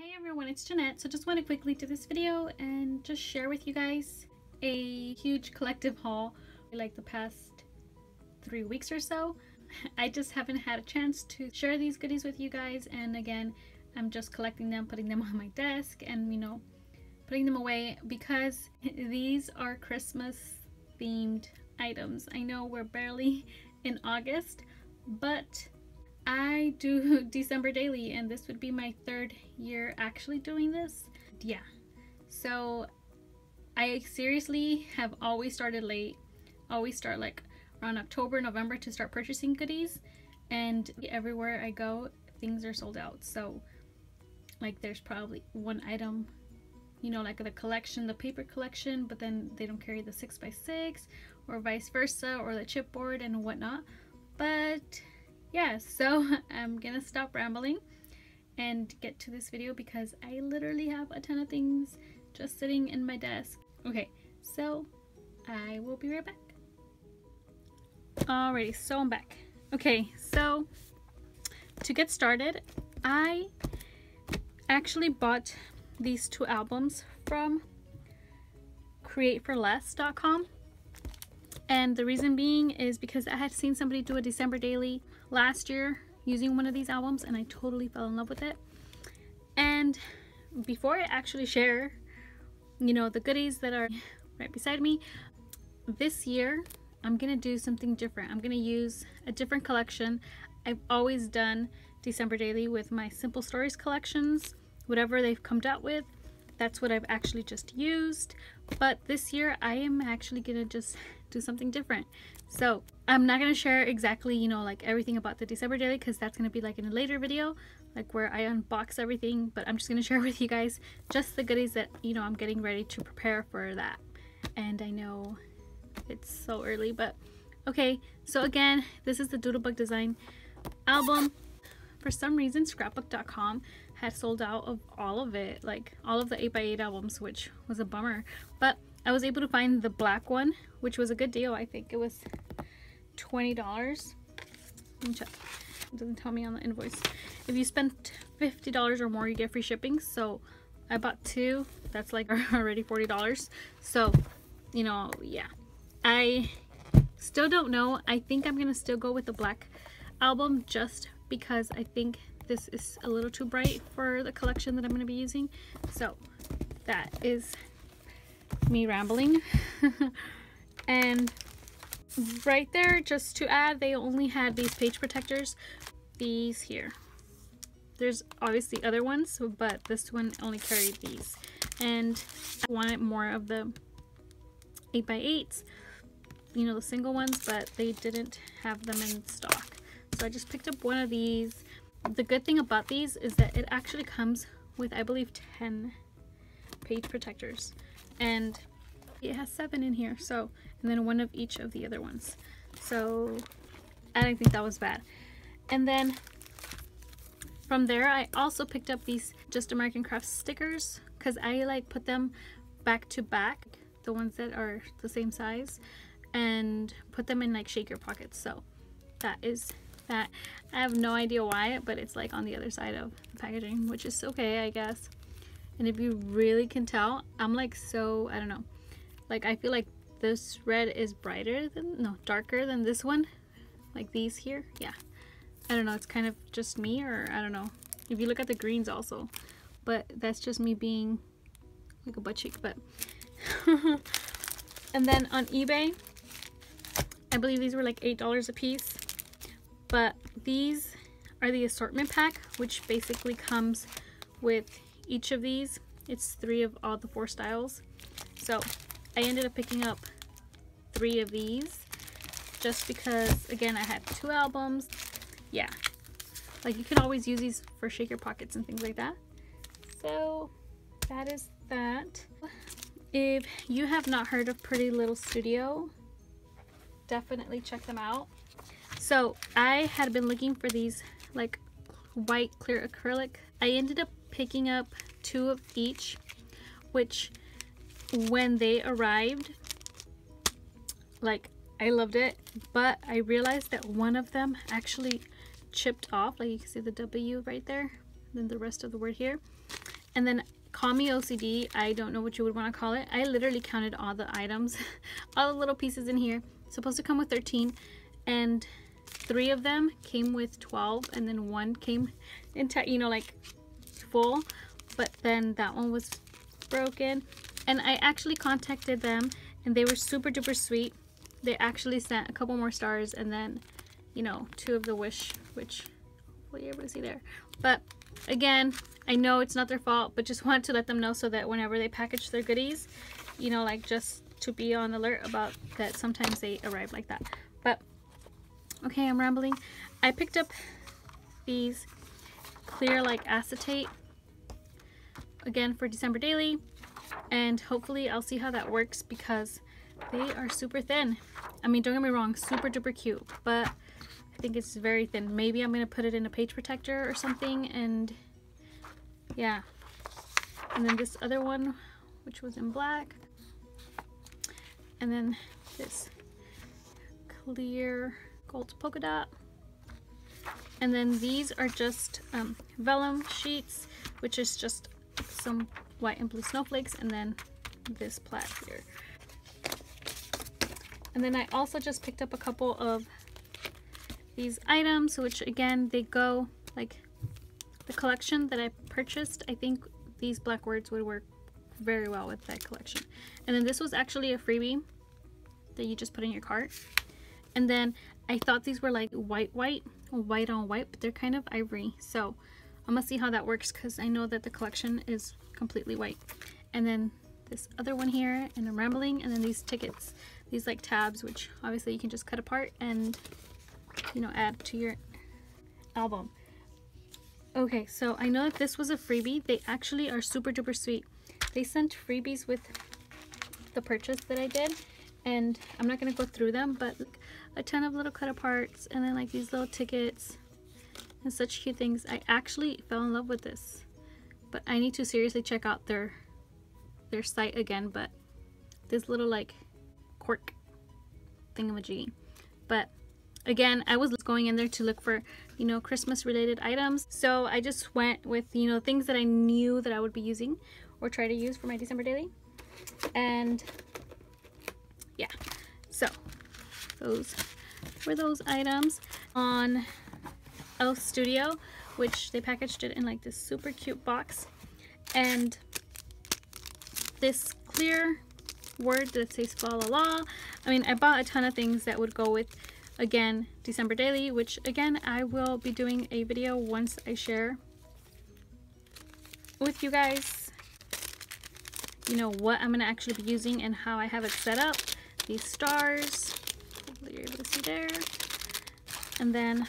Hey everyone, it's Jeanette. So just want to quickly do this video and just share with you guys a huge collective haul like the past 3 weeks or so. I just haven't had a chance to share these goodies with you guys, and again, I'm just collecting them, putting them on my desk, and putting them away because these are Christmas themed items. I know we're barely in August, but I do December daily, and this would be my 3rd year actually doing this. Yeah, so I seriously have always started late, always start like around October, November to start purchasing goodies, and everywhere I go things are sold out. So like there's probably one item, like the collection, the paper collection, but then they don't carry the 6x6 or vice versa, or the chipboard and whatnot. But yeah, so I'm gonna stop rambling and get to this video because I literally have a ton of things just sitting in my desk. Okay, so I will be right back. Alrighty, so I'm back. Okay, so to get started, I actually bought these 2 albums from createforless.com. And the reason being is because I had seen somebody do a December daily last year using one of these albums, and I totally fell in love with it. And before I actually share, the goodies that are right beside me, this year I'm gonna do something different. I'm gonna use a different collection. I've always done December daily with my Simple Stories collections. Whatever they've come out with, that's what I've actually just used. But this year I am actually gonna just do something different. So I'm not gonna share exactly like everything about the December daily, because that's gonna be like in a later video, like where I unbox everything. But I'm just gonna share with you guys just the goodies that I'm getting ready to prepare for that. And I know it's so early, but okay. So again, this is the Doodlebug Design album. For some reason scrapbook.com had sold out of all of it, like all of the 8x8 albums, which was a bummer. But I was able to find the black one, which was a good deal. I think it was $20. Let me check. It doesn't tell me on the invoice. If you spend $50 or more, you get free shipping. So I bought 2. That's like already $40. So yeah, I still don't know. I think I'm gonna still go with the black album just because I think this is a little too bright for the collection that I'm going to be using. So that is me rambling. And right there, just to add, they only had these page protectors, these here. There's obviously other ones, but this one only carried these, and I wanted more of the 8x8s, the single ones, but they didn't have them in stock. So I just picked up one of these. The good thing about these is that it actually comes with, I believe, 10 page protectors, and it has 7 in here, so, and then 1 of each of the other ones. So I didn't think that was bad. And then from there I also picked up these Just American Crafts stickers, because I like put them back to back, the ones that are the same size, and put them in like shaker pockets. So that is that. I have no idea why, but it's like on the other side of the packaging, which is okay, I guess. And if you really can tell, I'm like, so I don't know, like I feel like this red is darker than this one, like these here. Yeah, I don't know, it's kind of just me, or I don't know. If you look at the greens also, but that's just me being like a butt cheek. But and then on eBay, I believe these were like $8 a piece. But these are the assortment pack, which basically comes with each of these. It's 3 of all the 4 styles. So I ended up picking up 3 of these just because, again, I had 2 albums. Yeah, like you can always use these for shaker pockets and things like that. So that is that. If you have not heard of Pretty Little Studio, definitely check them out. So I had been looking for these like white clear acrylic. I ended up picking up 2 of each, which when they arrived, like I loved it, but I realized that one of them actually chipped off, like you can see the W right there, then the rest of the word here, And then call me OCD, I don't know what you would want to call it. I literally counted all the items, all the little pieces in here. It's supposed to come with 13, and 3 of them came with 12, and then 1 came in, you know, like full, but then that one was broken. And I actually contacted them, and they were super duper sweet. They actually sent a couple more stars, and then, you know, 2 of the wish, which hopefully you're able to see there. But again, I know it's not their fault, but just wanted to let them know so that whenever they package their goodies, you know, like just to be on alert about that sometimes they arrive like that. But okay, I'm rambling. I picked up these clear like acetate again for December daily, and hopefully I'll see how that works because they are super thin. I mean, don't get me wrong, super duper cute, but I think it's very thin. Maybe I'm gonna put it in a page protector or something, and yeah. And then this other one, which was in black, and then this clear gold polka dot, and then these are just vellum sheets, which is just some white and blue snowflakes, and then this plaid here. And then I also just picked up a couple of these items, which again, they go like the collection that I purchased. I think these black words would work very well with that collection. And then this was actually a freebie that you just put in your cart. And then I thought these were like white on white, but they're kind of ivory. So I'm gonna see how that works because I know that the collection is completely white. And then this other one here, and I'm rambling, and then these tickets, these like tabs, which obviously you can just cut apart and, you know, add to your album. Okay, so I know that this was a freebie. They actually are super duper sweet. They sent freebies with the purchase that I did, and I'm not gonna go through them, but like a ton of little cut aparts, and then like these little tickets and such cute things. I actually fell in love with this, but I need to seriously check out their site again. But this little like cork thingamajiggy. But again, I was going in there to look for, you know, Christmas related items. So I just went with, you know, things that I knew that I would be using or try to use for my December daily. And yeah, so those were those items on Elf Studio, which they packaged it in like this super cute box. And this clear word that says fa la la. I mean, I bought a ton of things that would go with, again, December daily, which again I will be doing a video once I share with you guys, you know, what I'm gonna actually be using and how I have it set up. These stars, hopefully you're able to see there, and then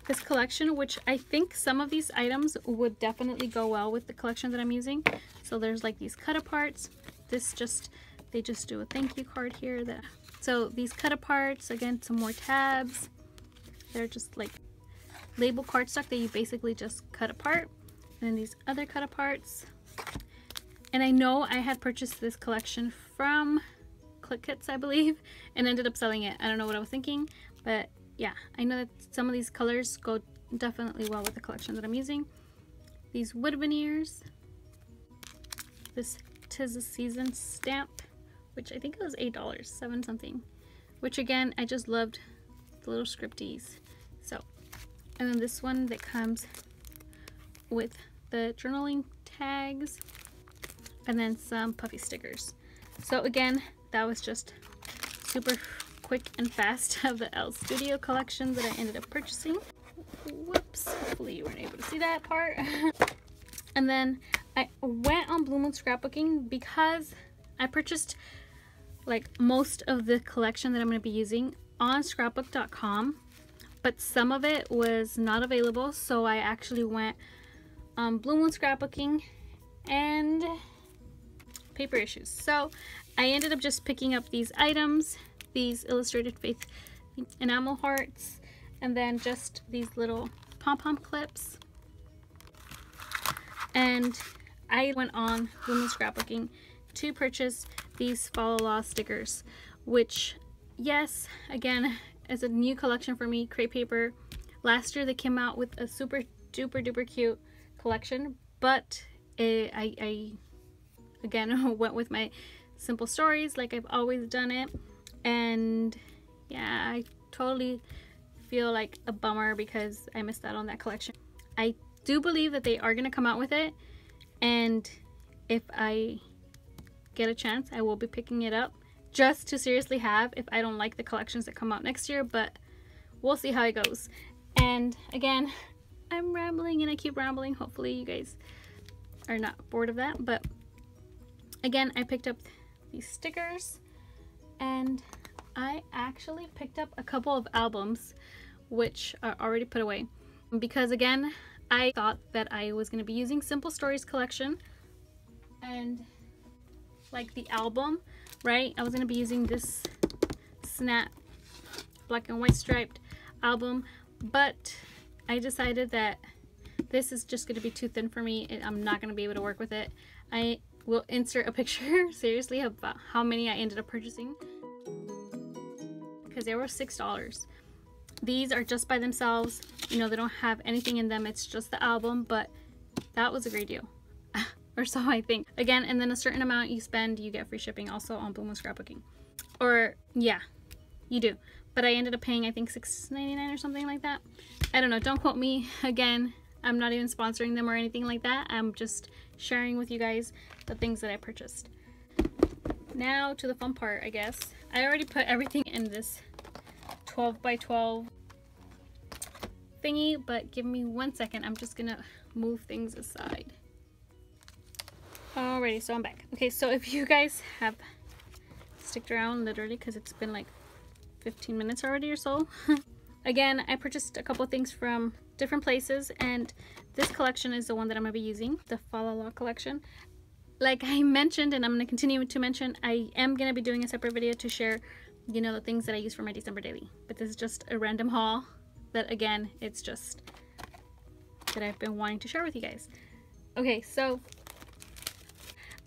this collection, which I think some of these items would definitely go well with the collection that I'm using. So there's like these cut aparts. This just, they just do a thank you card here. So these cut aparts, again, some more tabs. They're just like label cardstock that you basically just cut apart. And then these other cut aparts. And I know I had purchased this collection from Click Kits, I believe, and ended up selling it. I don't know what I was thinking, but yeah, I know that some of these colors go definitely well with the collection that I'm using. These wood veneers, this 'Tis the Season stamp, which I think it was $8, 7 something, which again, I just loved the little scripties. So, and then this one that comes with the journaling tags, and then some puffy stickers. So again, that was just super quick and fast of the Elf Studio collection that I ended up purchasing. Whoops, hopefully you weren't able to see that part. And then I went on Blue Moon scrapbooking because I purchased like most of the collection that I'm going to be using on scrapbook.com, but some of it was not available, so I actually went on Blue Moon scrapbooking and paper issues. So I ended up just picking up these items, these illustrated faith enamel hearts, and then just these little pom-pom clips. And I went on Blue Moon scrapbooking to purchase these Fa La La stickers, which, yes, again, is a new collection for me, crepe paper. Last year they came out with a super duper duper cute collection, but I again went with my simple stories like I've always done it. And yeah, I totally feel like a bummer because I missed out on that collection. I do believe that they are going to come out with it, and if I get a chance I will be picking it up just to seriously have if I don't like the collections that come out next year, but we'll see how it goes. And again, I'm rambling and I keep rambling. Hopefully you guys are not bored of that, but again, I picked up these stickers, and I actually picked up a couple of albums which are already put away because again, I thought that I was going to be using Simple Stories collection and like the album, right? I was going to be using this Snap black and white striped album, but I decided that this is just going to be too thin for me. I'm not going to be able to work with it. I will insert a picture seriously about how many I ended up purchasing because they were $6. These are just by themselves, you know, they don't have anything in them, it's just the album, but that was a great deal. Or so I think. Again, and then a certain amount you spend, you get free shipping also on Bloom with Scrapbooking. Or yeah, you do. But I ended up paying I think $6.99 or something like that. I don't know, don't quote me. Again, I'm not even sponsoring them or anything like that. I'm just sharing with you guys the things that I purchased. Now to the fun part, I guess. I already put everything in this 12 by 12 thingy, but give me 1 second. I'm just gonna move things aside. Alrighty, so I'm back. Okay, so if you guys have sticked around literally because it's been like 15 minutes already or so. Again, I purchased a couple things from different places, and this collection is the one that I'm gonna be using, the Fa La La collection. Like I mentioned, and I'm gonna continue to mention, I am gonna be doing a separate video to share, you know, the things that I use for my December daily. But this is just a random haul that, again, it's just that I've been wanting to share with you guys. Okay, so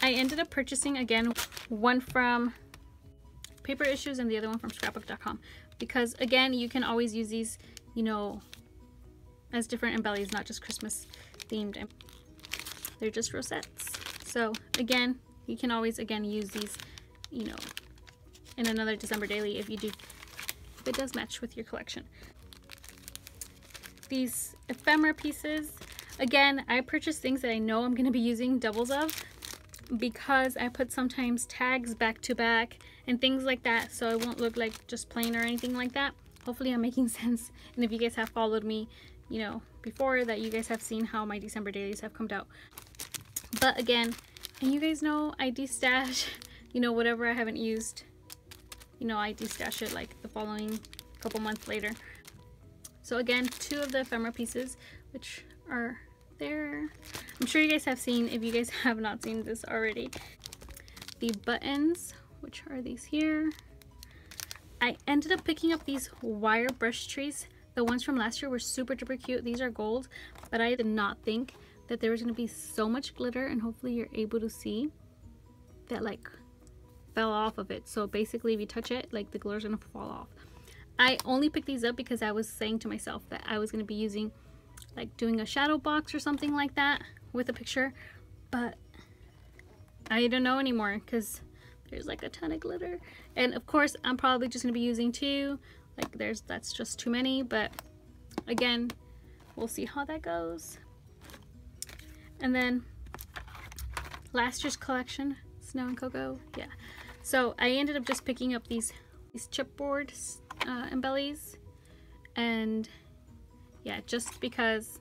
I ended up purchasing, again, one from Paper Issues and the other one from scrapbook.com because, again, you can always use these, you know, as different embellies, not just Christmas themed. They're just rosettes. So again, you can always, again, use these, you know, in another December daily if it does match with your collection. These ephemera pieces, again, I purchased things that I know I'm going to be using doubles of because I put sometimes tags back to back and things like that, so it won't look like just plain or anything like that. Hopefully I'm making sense, and if you guys have followed me, you know, before that, you guys have seen how my December dailies have come out. But again, and you guys know I de-stash, you know, whatever I haven't used, you know, I de-stash it like the following couple months later. So again, two of the ephemera pieces, which are there. I'm sure you guys have seen, if you guys have not seen this already, the buttons, which are these here. I ended up picking up these wire brush trees. The ones from last year were super duper cute. These are gold, but I did not think that there was going to be so much glitter, and hopefully you're able to see that like fell off of it. So basically if you touch it, like the glitter's going to fall off. I only picked these up because I was saying to myself that I was going to be using, like doing a shadow box or something like that with a picture, but I don't know anymore because there's like a ton of glitter, and of course I'm probably just going to be using two. Like that's just too many, but again, we'll see how that goes. And then last year's collection, Snow and Cocoa, yeah. So I ended up just picking up these chipboard embellies, and yeah, just because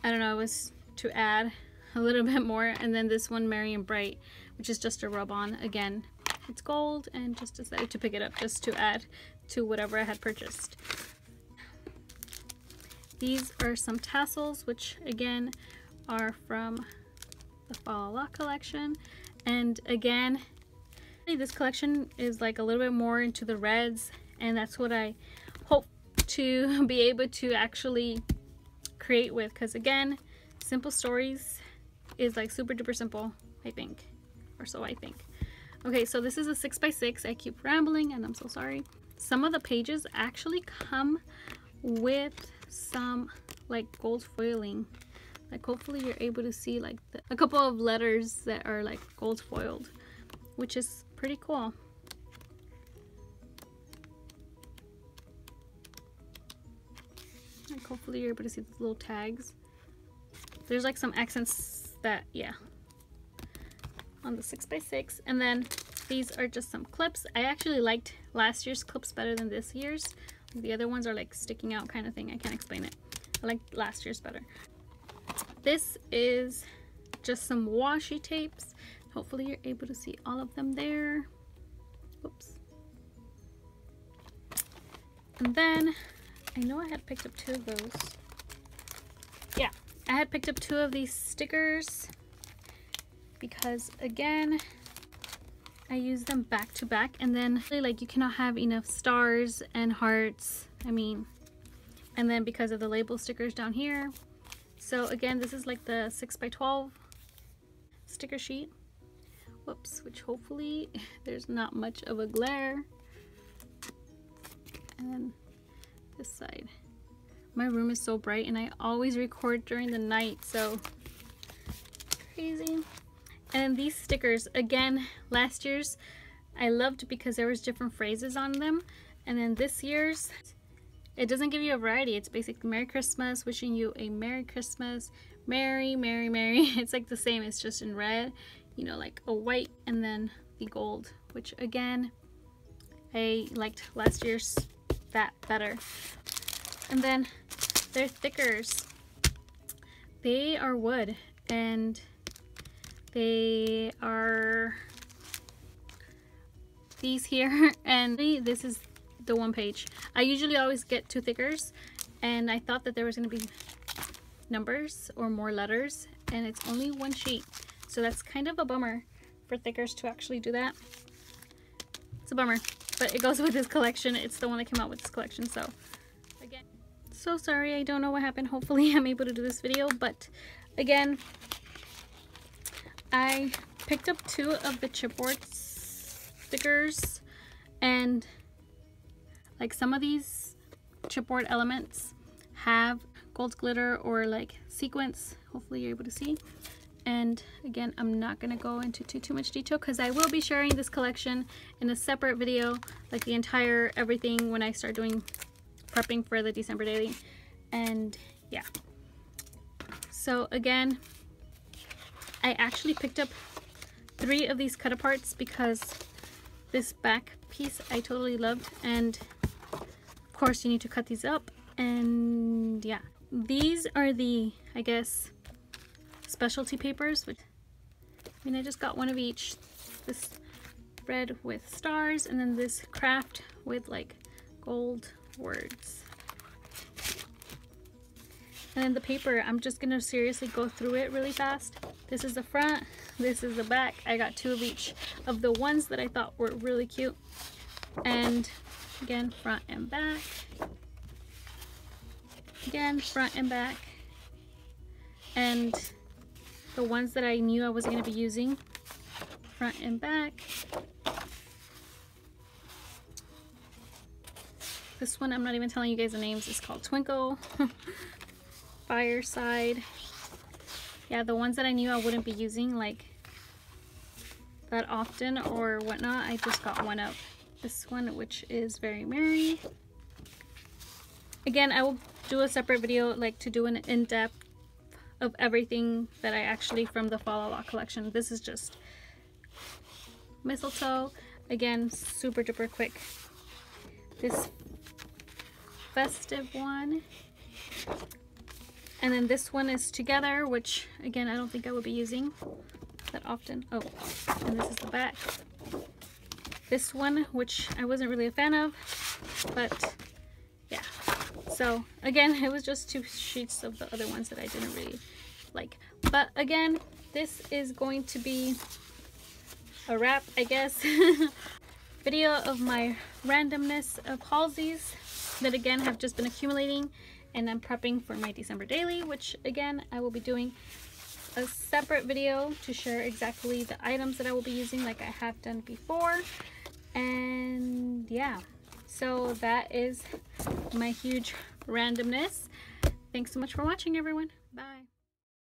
I don't know, it was to add a little bit more. And then this one, Merry and Bright, which is just a rub on. Again, it's gold, and just decided to pick it up just to add to whatever I had purchased. These are some tassels, which again are from the Fa La La collection. And again, this collection is like a little bit more into the reds, and that's what I hope to be able to actually create with, because again, Simple Stories is like super duper simple, I think, or so I think. Okay, so this is a 6x6. I keep rambling and I'm so sorry. Some of the pages actually come with some like gold foiling. Like hopefully you're able to see like a couple of letters that are like gold foiled, which is pretty cool. Like hopefully you're able to see the little tags. There's like some accents that, yeah, on the 6x6. And then these are just some clips. I actually liked last year's clips better than this year's. The other ones are like sticking out kind of thing. I can't explain it. I like last year's better. This is just some washi tapes. Hopefully you're able to see all of them there. Oops. And then I know I had picked up 2 of those. Yeah, I had picked up 2 of these stickers because again, I use them back to back, and then like you cannot have enough stars and hearts. I mean, and then because of the label stickers down here. So again, this is like the 6x12 sticker sheet. Whoops, which hopefully there's not much of a glare. And then this side. My room is so bright and I always record during the night, so crazy. And these stickers, again, last year's I loved because there was different phrases on them, and then this year's it doesn't give you a variety. It's basically Merry Christmas, wishing you a Merry Christmas, Merry, Merry, Merry. It's like the same, it's just in red, you know, like a white and then the gold, which again, I liked last year's that better. And then their stickers, they are wood, and they are these here, and this is the 1 page. I usually always get 2 stickers, and I thought that there was going to be numbers or more letters, and it's only 1 sheet, so that's kind of a bummer for stickers to actually do that. It's a bummer, but it goes with this collection. It's the one that came out with this collection. So again, so sorry, I don't know what happened. Hopefully I'm able to do this video, but again, I picked up 2 of the chipboard stickers, and like some of these chipboard elements have gold glitter or like sequins. Hopefully you're able to see. And again, I'm not going to go into too much detail because I will be sharing this collection in a separate video, like the entire everything, when I start doing prepping for the December daily. And yeah, so again, I actually picked up 3 of these cut aparts because this back piece I totally loved, and of course you need to cut these up. And yeah, these are the, I guess, specialty papers, which, I mean, I just got 1 of each. This red with stars, and then this craft with like gold words. And then the paper, I'm just gonna seriously go through it really fast. This is the front, this is the back. I got 2 of each of the ones that I thought were really cute. And again, front and back. Again, front and back. And the ones that I knew I was going to be using, front and back. This one, I'm not even telling you guys the names. It's called Twinkle. Fireside. Yeah, the ones that I knew I wouldn't be using like that often or whatnot, I just got 1 of. This one, which is Very Merry. Again, I will do a separate video like to do an in-depth of everything that I actually from the Fall Out collection. This is just mistletoe. Again, super duper quick. This festive one. And then this one is Together, which again, I don't think I would be using that often. Oh, and this is the back. This one, which I wasn't really a fan of, but yeah. So again, it was just 2 sheets of the other ones that I didn't really like. But again, this is going to be a wrap, I guess. Video of my randomness of Haulsies that again have just been accumulating, and I'm prepping for my December daily, which again I will be doing a separate video to share exactly the items that I will be using like I have done before. And yeah, so that is my huge randomness. Thanks so much for watching, everyone. Bye.